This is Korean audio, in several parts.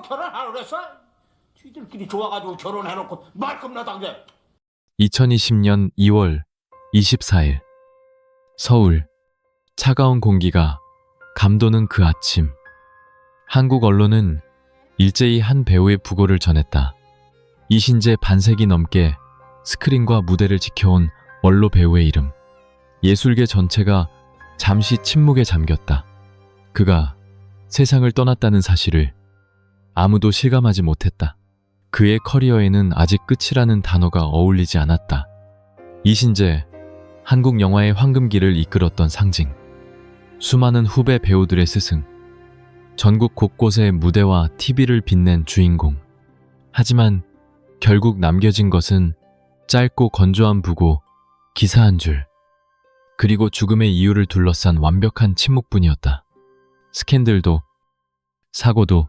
결혼하라 그랬어? 쥐들끼리 좋아가지고 결혼해놓고 말끔나당게. 2020년 2월 24일 서울. 차가운 공기가 감도는 그 아침. 한국 언론은 일제히 한 배우의 부고를 전했다. 이신재 반세기 넘게 스크린과 무대를 지켜온 원로 배우의 이름. 예술계 전체가 잠시 침묵에 잠겼다. 그가 세상을 떠났다는 사실을 아무도 실감하지 못했다. 그의 커리어에는 아직 끝이라는 단어가 어울리지 않았다. 이신재, 한국 영화의 황금기를 이끌었던 상징. 수많은 후배 배우들의 스승. 전국 곳곳의 무대와 TV를 빛낸 주인공. 하지만 결국 남겨진 것은 짧고 건조한 부고, 기사 한 줄. 그리고 죽음의 이유를 둘러싼 완벽한 침묵뿐이었다. 스캔들도, 사고도,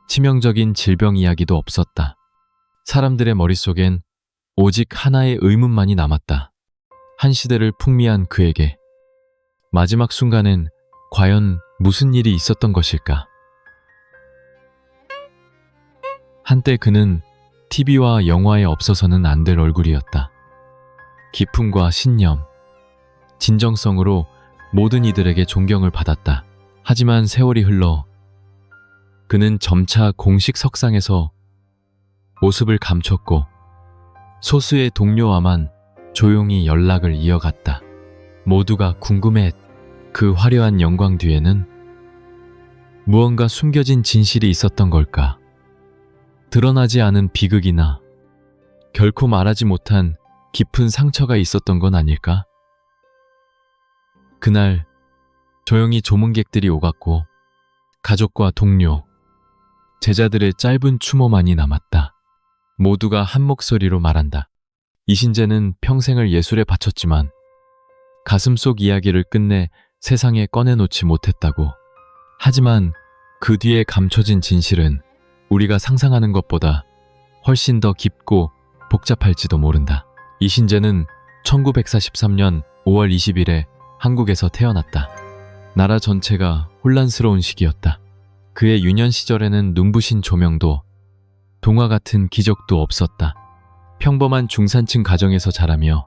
치명적인 질병 이야기도 없었다. 사람들의 머릿속엔 오직 하나의 의문만이 남았다. 한 시대를 풍미한 그에게 마지막 순간엔 과연 무슨 일이 있었던 것일까? 한때 그는 TV와 영화에 없어서는 안 될 얼굴이었다. 기품과 신념, 진정성으로 모든 이들에게 존경을 받았다. 하지만 세월이 흘러 그는 점차 공식 석상에서 모습을 감췄고 소수의 동료와만 조용히 연락을 이어갔다. 모두가 궁금해했. 그 화려한 영광 뒤에는 무언가 숨겨진 진실이 있었던 걸까? 드러나지 않은 비극이나 결코 말하지 못한 깊은 상처가 있었던 건 아닐까? 그날 조용히 조문객들이 오갔고 가족과 동료, 제자들의 짧은 추모만이 남았다. 모두가 한 목소리로 말한다. 이신재는 평생을 예술에 바쳤지만 가슴속 이야기를 끝내 세상에 꺼내놓지 못했다고. 하지만 그 뒤에 감춰진 진실은 우리가 상상하는 것보다 훨씬 더 깊고 복잡할지도 모른다. 이신재는 1943년 5월 20일에 한국에서 태어났다. 나라 전체가 혼란스러운 시기였다. 그의 유년 시절에는 눈부신 조명도 동화 같은 기적도 없었다. 평범한 중산층 가정에서 자라며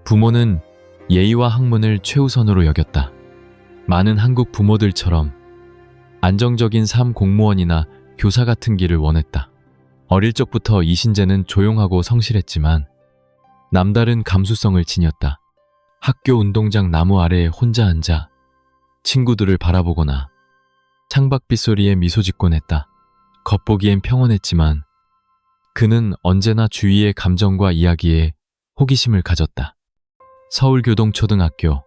부모는 예의와 학문을 최우선으로 여겼다. 많은 한국 부모들처럼 안정적인 삶, 공무원이나 교사 같은 길을 원했다. 어릴 적부터 이신재는 조용하고 성실했지만 남다른 감수성을 지녔다. 학교 운동장 나무 아래에 혼자 앉아 친구들을 바라보거나 창밖빛 소리에 미소 짓곤 했다. 겉보기엔 평온했지만 그는 언제나 주위의 감정과 이야기에 호기심을 가졌다. 서울교동초등학교,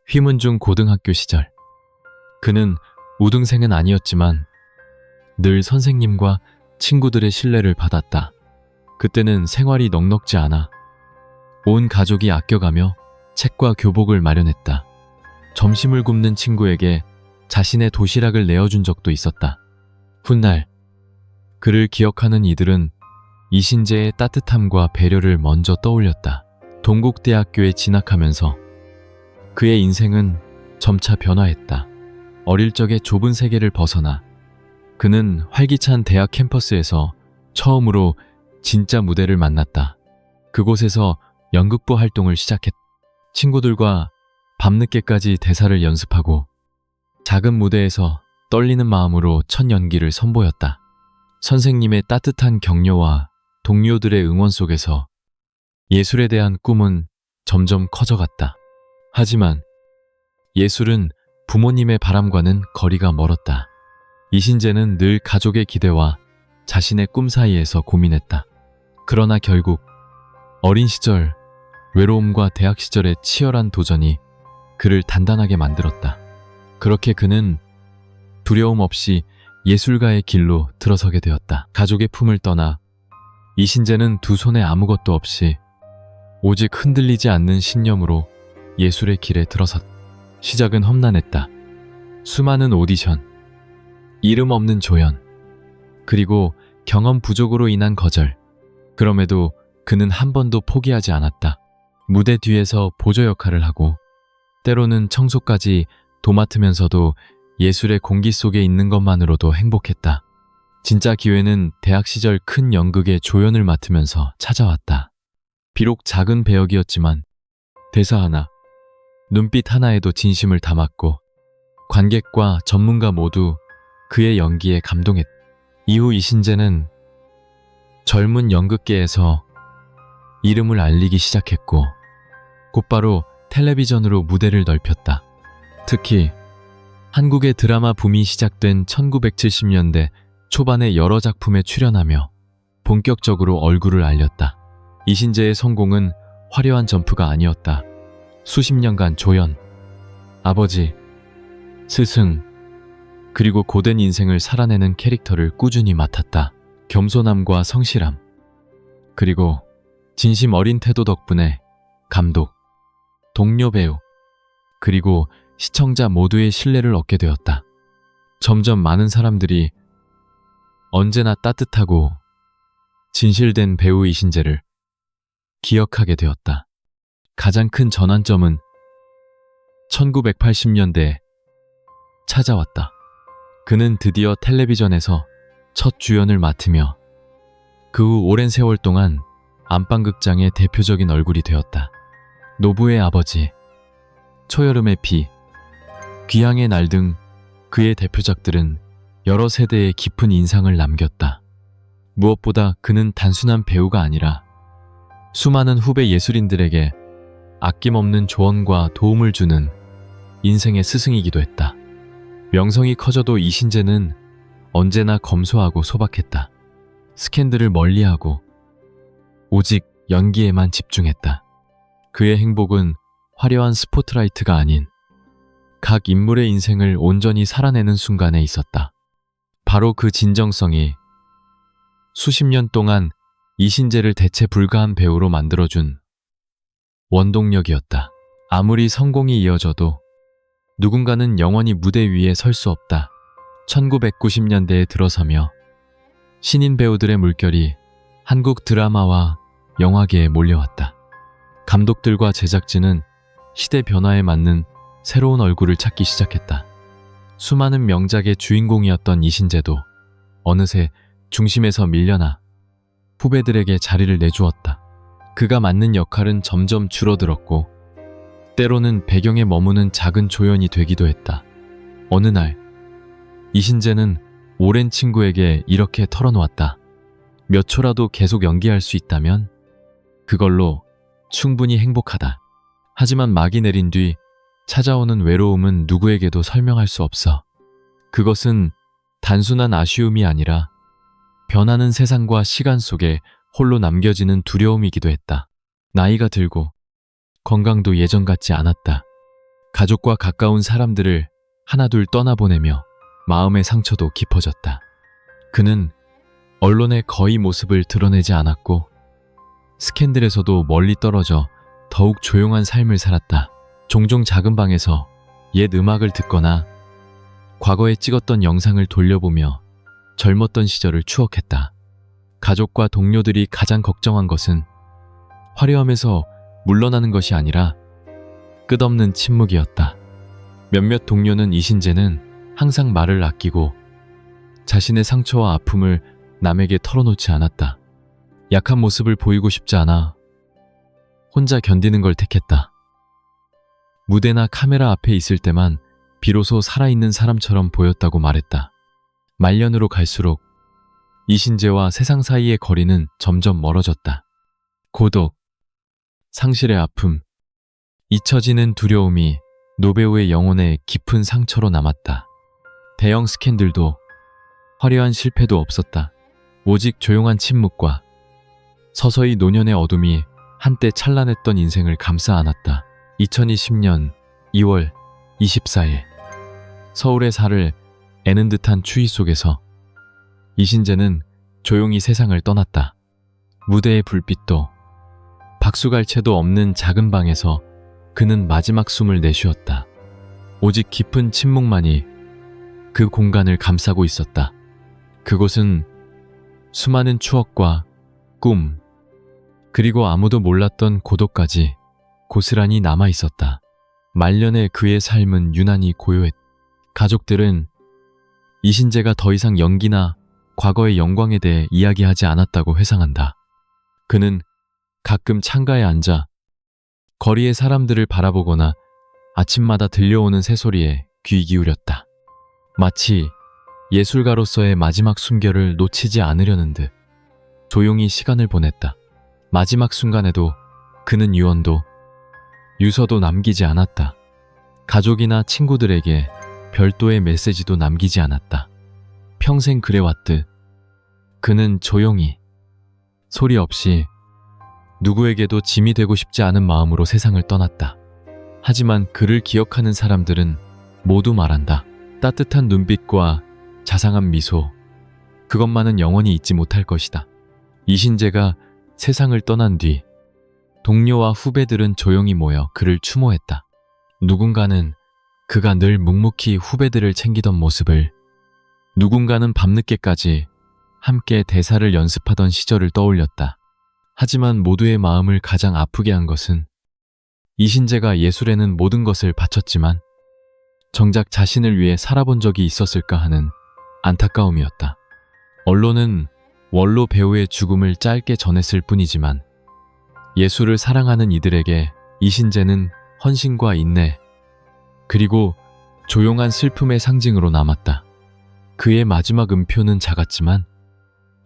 휘문중 고등학교 시절. 그는 우등생은 아니었지만 늘 선생님과 친구들의 신뢰를 받았다. 그때는 생활이 넉넉지 않아 온 가족이 아껴가며 책과 교복을 마련했다. 점심을 굶는 친구에게 자신의 도시락을 내어준 적도 있었다. 훗날 그를 기억하는 이들은 이신재의 따뜻함과 배려를 먼저 떠올렸다. 동국대학교에 진학하면서 그의 인생은 점차 변화했다. 어릴 적의 좁은 세계를 벗어나 그는 활기찬 대학 캠퍼스에서 처음으로 진짜 무대를 만났다. 그곳에서 연극부 활동을 시작했다. 친구들과 밤늦게까지 대사를 연습하고 작은 무대에서 떨리는 마음으로 첫 연기를 선보였다. 선생님의 따뜻한 격려와 동료들의 응원 속에서 예술에 대한 꿈은 점점 커져갔다. 하지만 예술은 부모님의 바람과는 거리가 멀었다. 이신재는 늘 가족의 기대와 자신의 꿈 사이에서 고민했다. 그러나 결국 어린 시절 외로움과 대학 시절의 치열한 도전이 그를 단단하게 만들었다. 그렇게 그는 두려움 없이 예술가의 길로 들어서게 되었다. 가족의 품을 떠나 이신재는 두 손에 아무것도 없이 오직 흔들리지 않는 신념으로 예술의 길에 들어섰다. 시작은 험난했다. 수많은 오디션, 이름 없는 조연, 그리고 경험 부족으로 인한 거절. 그럼에도 그는 한 번도 포기하지 않았다. 무대 뒤에서 보조 역할을 하고 때로는 청소까지 도맡으면서도 예술의 공기 속에 있는 것만으로도 행복했다. 진짜 기회는 대학 시절 큰 연극의 조연을 맡으면서 찾아왔다. 비록 작은 배역이었지만 대사 하나, 눈빛 하나에도 진심을 담았고 관객과 전문가 모두 그의 연기에 감동했다. 이후 이신재는 젊은 연극계에서 이름을 알리기 시작했고 곧바로 텔레비전으로 무대를 넓혔다. 특히 한국의 드라마 붐이 시작된 1970년대 초반의 여러 작품에 출연하며 본격적으로 얼굴을 알렸다. 이신재의 성공은 화려한 점프가 아니었다. 수십 년간 조연, 아버지, 스승, 그리고 고된 인생을 살아내는 캐릭터를 꾸준히 맡았다. 겸손함과 성실함, 그리고 진심 어린 태도 덕분에 감독, 동료 배우, 그리고 시청자 모두의 신뢰를 얻게 되었다. 점점 많은 사람들이 언제나 따뜻하고 진실된 배우 이신재를 기억하게 되었다. 가장 큰 전환점은 1980년대에 찾아왔다. 그는 드디어 텔레비전에서 첫 주연을 맡으며 그 후 오랜 세월 동안 안방극장의 대표적인 얼굴이 되었다. 노부의 아버지, 초여름의 비, 귀향의 날 등 그의 대표작들은 여러 세대에 깊은 인상을 남겼다. 무엇보다 그는 단순한 배우가 아니라 수많은 후배 예술인들에게 아낌없는 조언과 도움을 주는 인생의 스승이기도 했다. 명성이 커져도 이신재는 언제나 검소하고 소박했다. 스캔들을 멀리하고 오직 연기에만 집중했다. 그의 행복은 화려한 스포트라이트가 아닌 각 인물의 인생을 온전히 살아내는 순간에 있었다. 바로 그 진정성이 수십 년 동안 이신재를 대체 불가한 배우로 만들어준 원동력이었다. 아무리 성공이 이어져도 누군가는 영원히 무대 위에 설 수 없다. 1990년대에 들어서며 신인 배우들의 물결이 한국 드라마와 영화계에 몰려왔다. 감독들과 제작진은 시대 변화에 맞는 새로운 얼굴을 찾기 시작했다. 수많은 명작의 주인공이었던 이신재도 어느새 중심에서 밀려나 후배들에게 자리를 내주었다. 그가 맡는 역할은 점점 줄어들었고 때로는 배경에 머무는 작은 조연이 되기도 했다. 어느 날 이신재는 오랜 친구에게 이렇게 털어놓았다. 몇 초라도 계속 연기할 수 있다면 그걸로 충분히 행복하다. 하지만 막이 내린 뒤 찾아오는 외로움은 누구에게도 설명할 수 없어. 그것은 단순한 아쉬움이 아니라 변하는 세상과 시간 속에 홀로 남겨지는 두려움이기도 했다. 나이가 들고 건강도 예전 같지 않았다. 가족과 가까운 사람들을 하나둘 떠나보내며 마음의 상처도 깊어졌다. 그는 언론에 거의 모습을 드러내지 않았고 스캔들에서도 멀리 떨어져 더욱 조용한 삶을 살았다. 종종 작은 방에서 옛 음악을 듣거나 과거에 찍었던 영상을 돌려보며 젊었던 시절을 추억했다. 가족과 동료들이 가장 걱정한 것은 화려함에서 물러나는 것이 아니라 끝없는 침묵이었다. 몇몇 동료는 이신재는 항상 말을 아끼고 자신의 상처와 아픔을 남에게 털어놓지 않았다. 약한 모습을 보이고 싶지 않아 혼자 견디는 걸 택했다. 무대나 카메라 앞에 있을 때만 비로소 살아있는 사람처럼 보였다고 말했다. 말년으로 갈수록 이신재와 세상 사이의 거리는 점점 멀어졌다. 고독, 상실의 아픔, 잊혀지는 두려움이 노배우의 영혼에 깊은 상처로 남았다. 대형 스캔들도 화려한 실패도 없었다. 오직 조용한 침묵과 서서히 노년의 어둠이 한때 찬란했던 인생을 감싸 안았다. 2020년 2월 24일 서울의 살을 애는 듯한 추위 속에서 이신재는 조용히 세상을 떠났다. 무대의 불빛도 박수갈채도 없는 작은 방에서 그는 마지막 숨을 내쉬었다. 오직 깊은 침묵만이 그 공간을 감싸고 있었다. 그곳은 수많은 추억과 꿈, 그리고 아무도 몰랐던 고독까지 고스란히 남아 있었다. 말년의 그의 삶은 유난히 고요했다. 가족들은 이신재가 더 이상 연기나 과거의 영광에 대해 이야기하지 않았다고 회상한다. 그는 가끔 창가에 앉아 거리의 사람들을 바라보거나 아침마다 들려오는 새소리에 귀 기울였다. 마치 예술가로서의 마지막 순결을 놓치지 않으려는 듯 조용히 시간을 보냈다. 마지막 순간에도 그는 유언도 유서도 남기지 않았다. 가족이나 친구들에게 별도의 메시지도 남기지 않았다. 평생 그래왔듯 그는 조용히 소리 없이 누구에게도 짐이 되고 싶지 않은 마음으로 세상을 떠났다. 하지만 그를 기억하는 사람들은 모두 말한다. 따뜻한 눈빛과 자상한 미소, 그것만은 영원히 잊지 못할 것이다. 이신재가 세상을 떠난 뒤 동료와 후배들은 조용히 모여 그를 추모했다. 누군가는 그가 늘 묵묵히 후배들을 챙기던 모습을, 누군가는 밤늦게까지 함께 대사를 연습하던 시절을 떠올렸다. 하지만 모두의 마음을 가장 아프게 한 것은 이신재가 예술에는 모든 것을 바쳤지만 정작 자신을 위해 살아본 적이 있었을까 하는 안타까움이었다. 언론은 원로 배우의 죽음을 짧게 전했을 뿐이지만 예술을 사랑하는 이들에게 이신재는 헌신과 인내, 그리고 조용한 슬픔의 상징으로 남았다. 그의 마지막 음표는 작았지만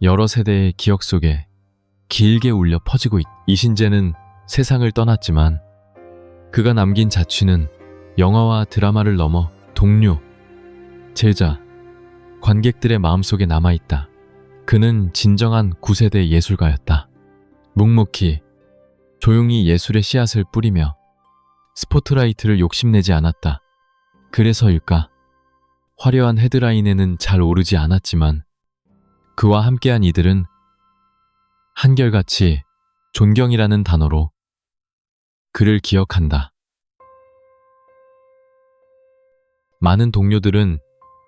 여러 세대의 기억 속에 길게 울려 퍼지고 있다. 이신재는 세상을 떠났지만 그가 남긴 자취는 영화와 드라마를 넘어 동료, 제자, 관객들의 마음속에 남아있다. 그는 진정한 9세대 예술가였다. 묵묵히 조용히 예술의 씨앗을 뿌리며 스포트라이트를 욕심내지 않았다. 그래서일까? 화려한 헤드라인에는 잘 오르지 않았지만 그와 함께한 이들은 한결같이 존경이라는 단어로 그를 기억한다. 많은 동료들은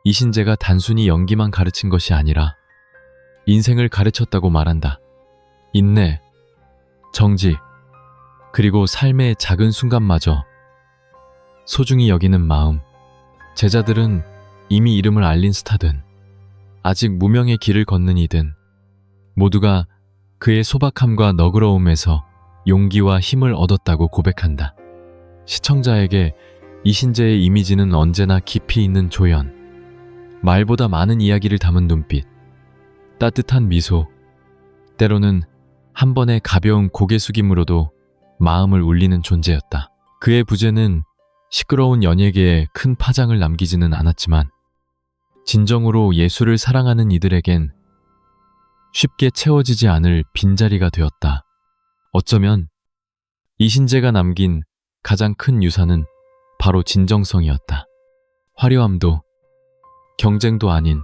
이신재가 단순히 연기만 가르친 것이 아니라 인생을 가르쳤다고 말한다. 인내, 정직, 그리고 삶의 작은 순간마저 소중히 여기는 마음. 제자들은 이미 이름을 알린 스타든 아직 무명의 길을 걷는 이든 모두가 그의 소박함과 너그러움에서 용기와 힘을 얻었다고 고백한다. 시청자에게 이신재의 이미지는 언제나 깊이 있는 조연, 말보다 많은 이야기를 담은 눈빛, 따뜻한 미소, 때로는 한 번의 가벼운 고개 숙임으로도 마음을 울리는 존재였다. 그의 부재는 시끄러운 연예계에 큰 파장을 남기지는 않았지만 진정으로 예술을 사랑하는 이들에겐 쉽게 채워지지 않을 빈자리가 되었다. 어쩌면 이신재가 남긴 가장 큰 유산은 바로 진정성이었다. 화려함도 경쟁도 아닌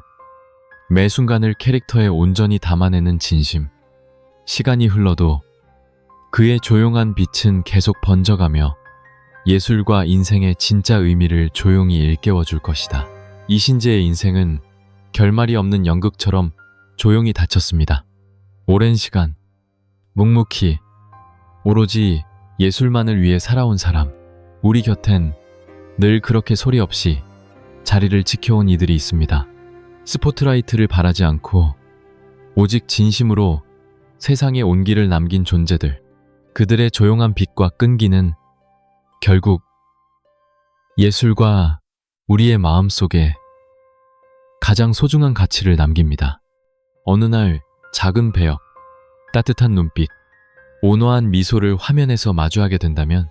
매 순간을 캐릭터에 온전히 담아내는 진심. 시간이 흘러도 그의 조용한 빛은 계속 번져가며 예술과 인생의 진짜 의미를 조용히 일깨워줄 것이다. 이신재의 인생은 결말이 없는 연극처럼 조용히 닫혔습니다. 오랜 시간 묵묵히 오로지 예술만을 위해 살아온 사람, 우리 곁엔 늘 그렇게 소리 없이 자리를 지켜온 이들이 있습니다. 스포트라이트를 바라지 않고 오직 진심으로 세상에 온기를 남긴 존재들. 그들의 조용한 빛과 끈기는 결국 예술과 우리의 마음속에 가장 소중한 가치를 남깁니다. 어느 날 작은 배역, 따뜻한 눈빛, 온화한 미소를 화면에서 마주하게 된다면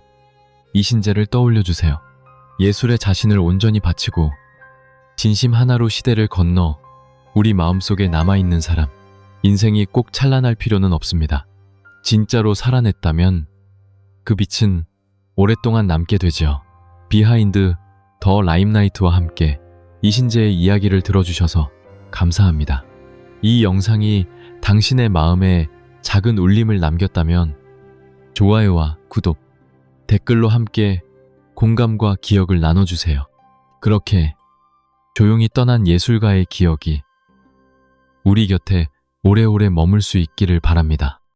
이신재를 떠올려주세요. 예술에 자신을 온전히 바치고 진심 하나로 시대를 건너 우리 마음속에 남아있는 사람. 인생이 꼭 찬란할 필요는 없습니다. 진짜로 살아냈다면 그 빛은 오랫동안 남게 되죠. 비하인드 더 라임라이트와 함께 이신재의 이야기를 들어주셔서 감사합니다. 이 영상이 당신의 마음에 작은 울림을 남겼다면 좋아요와 구독, 댓글로 함께 공감과 기억을 나눠주세요. 그렇게 조용히 떠난 예술가의 기억이 우리 곁에 오래오래 머물 수 있기를 바랍니다.